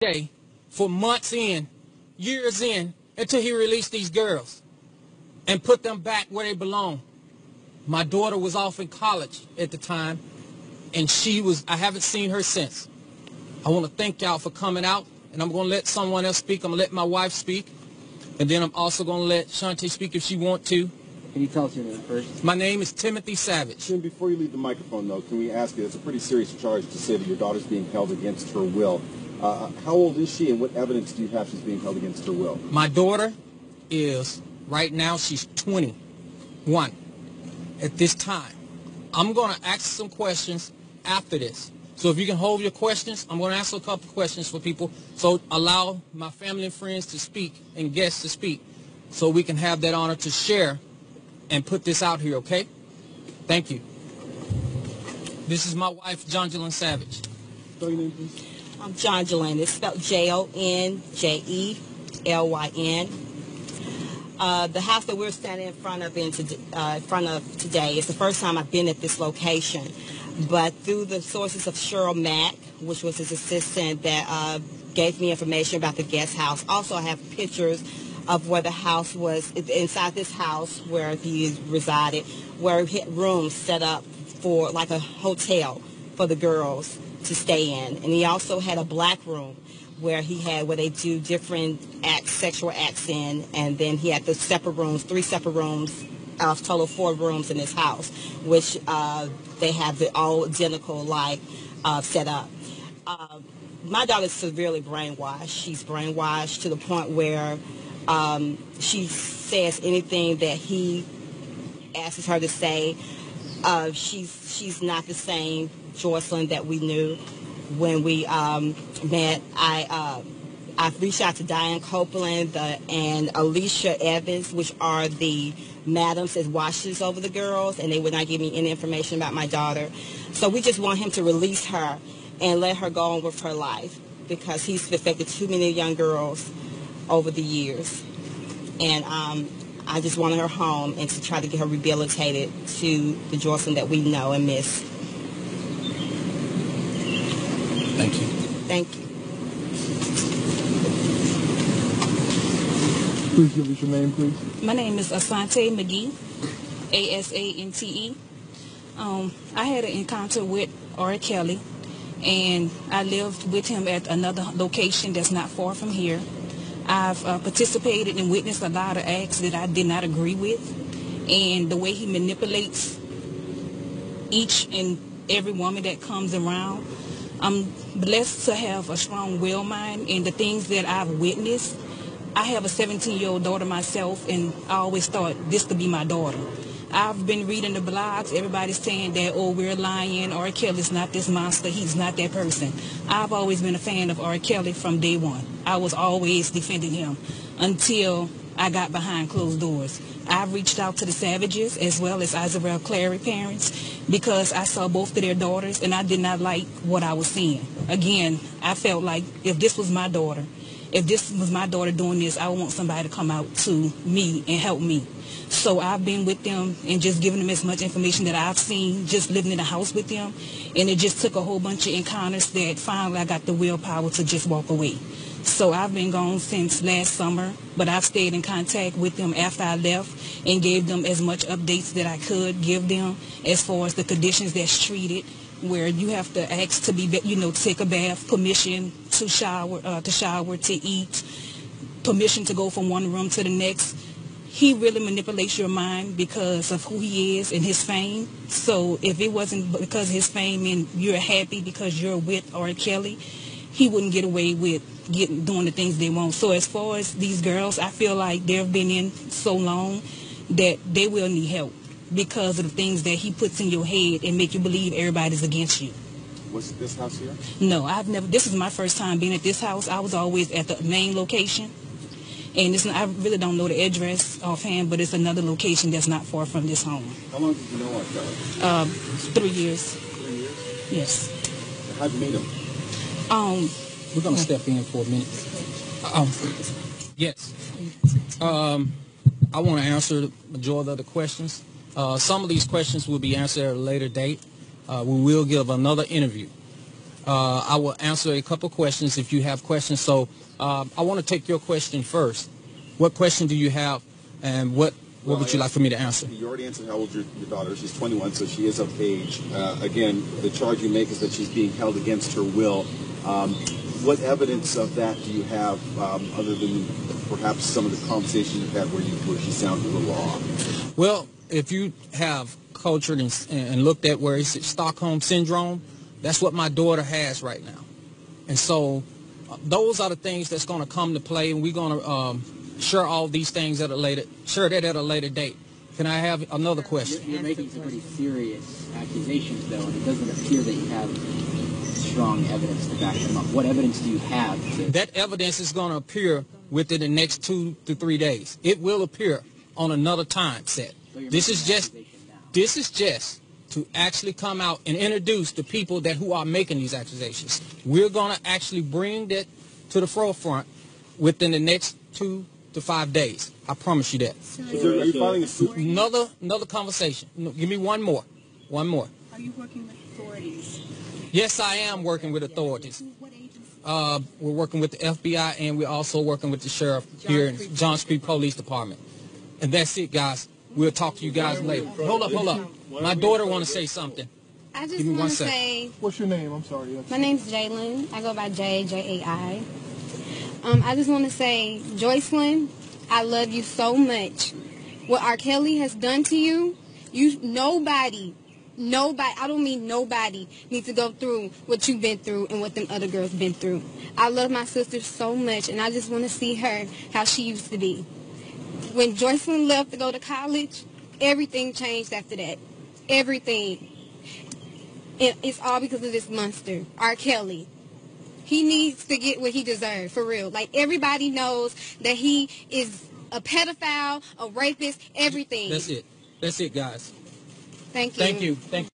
day for months in, years in, until he released these girls and put them back where they belong. My daughter was off in college at the time, and I haven't seen her since. I want to thank y'all for coming out, and I'm going to let someone else speak. I'm going to let my wife speak, and then I'm also going to let Shantae speak if she wants to. Can you tell us your name first? My name is Timothy Savage. Tim, before you leave the microphone, though, can we ask you, it's a pretty serious charge to say that your daughter's being held against her will. How old is she, and what evidence do you have she's being held against her will? My daughter is, right now, she's 21 at this time. I'm going to ask some questions after this. So if you can hold your questions, I'm going to ask a couple questions for people. So allow my family and friends to speak and guests to speak so we can have that honor to share and put this out here, okay? Thank you. This is my wife, Jonjelyn Savage. Spell your name, please. I'm Jonjelyn. It's spelled Jonjelyn. The house that we're standing in front of today is the first time I've been at this location. But through the sources of Cheryl Mack, which was his assistant that gave me information about the guest house. Also, I have pictures of where the house was, inside this house where he resided, where he had rooms set up for like a hotel for the girls to stay in. And he also had a black room where they do different acts, sexual acts in, and then he had the separate rooms, 3 separate rooms, total 4 rooms in his house, which they have the all identical set up. My daughter's severely brainwashed. She's brainwashed to the point where she says anything that he asks her to say. She's not the same Jocelyn that we knew when we met. I've reached out to Diane Copeland and Alicia Evans, which are the madams that watches over the girls, and they would not give me any information about my daughter. So we just want him to release her and let her go on with her life, because he's affected too many young girls over the years. And I just wanted her home and to try to get her rehabilitated to the Jocelyn that we know and miss. Thank you. Thank you. Please give us your name, please. My name is Asante McGee, Asante. I had an encounter with R. Kelly, and I lived with him at another location that's not far from here. I've participated and witnessed a lot of acts that I did not agree with, and the way he manipulates each and every woman that comes around. I'm blessed to have a strong will mind, and the things that I've witnessed. I have a 17-year-old daughter myself, and I always thought this could be my daughter. I've been reading the blogs. Everybody's saying that, oh, we're lying. R. Kelly's not this monster. He's not that person. I've always been a fan of R. Kelly from day one. I was always defending him until I got behind closed doors. I've reached out to the Savages as well as Isabel Clary parents because I saw both of their daughters, and I did not like what I was seeing. Again, I felt like if this was my daughter doing this, I would want somebody to come out to me and help me. So I've been with them and just giving them as much information that I've seen, just living in the house with them. And it just took a whole bunch of encounters that finally I got the willpower to just walk away. So I've been gone since last summer, but I've stayed in contact with them after I left and gave them as much updates that I could give them as far as the conditions that's treated, where you have to ask to be, take a bath, permission to shower, to eat, permission to go from one room to the next. He really manipulates your mind because of who he is and his fame. So if it wasn't because of his fame and you're happy because you're with R. Kelly, he wouldn't get away with doing the things they want. So as far as these girls, I feel like they've been in so long that they will need help because of the things that he puts in your head and make you believe everybody's against you. Was this house here? No, I've never. This is my first time being at this house. I was always at the main location. And I really don't know the address offhand, but it's another location that's not far from this home. How long did you know R. Kelly? 3 years. 3 years? Yes. How'd you meet him? We're going to step in for a minute. Yes. I want to answer the majority of the questions. Some of these questions will be answered at a later date. We will give another interview. I will answer a couple questions if you have questions. So I want to take your question first. What question do you have, and what would you like for me to answer? You already answered how old your daughter. She's 21, so she is of age. Again, the charge you make is that she's being held against her will. What evidence of that do you have, other than perhaps some of the conversations you've had where she sounded a little off? Well, if you have cultured and looked at where it's Stockholm Syndrome, that's what my daughter has right now. And so those are the things that's going to come to play, and we're going to share all these things at a later date. Can I have another question? You're making some pretty serious accusations, though, and it doesn't appear that you have strong evidence to back them up. What evidence do you have? That evidence is going to appear within the next 2 to 3 days. It will appear on another time set. So This is just to actually come out and introduce the people who are making these accusations. We're going to actually bring that to the forefront within the next 2 to 5 days. I promise you that. Are you filing a suit? Another conversation. No, give me one more. One more. Are you working with authorities? Yes, I am working with authorities. What agency? We're working with the FBI, and we're also working with the sheriff here in John Street Police Department. And that's it, guys. We'll talk to you guys later. Hold up. My daughter want to say something. I just Give me want one to second. say, What's your name? I'm sorry. my name's Jalen. I go by J-A-I. I just want to say, Joycelyn, I love you so much. What R. Kelly has done to you, nobody, I don't mean nobody, needs to go through what you've been through and what them other girls been through. I love my sister so much, and I just want to see her how she used to be. When Joycelyn left to go to college, everything changed after that. Everything. And it's all because of this monster, R. Kelly. He needs to get what he deserves, for real. Like, everybody knows that he is a pedophile, a rapist, everything. That's it, guys. Thank you. Thank you.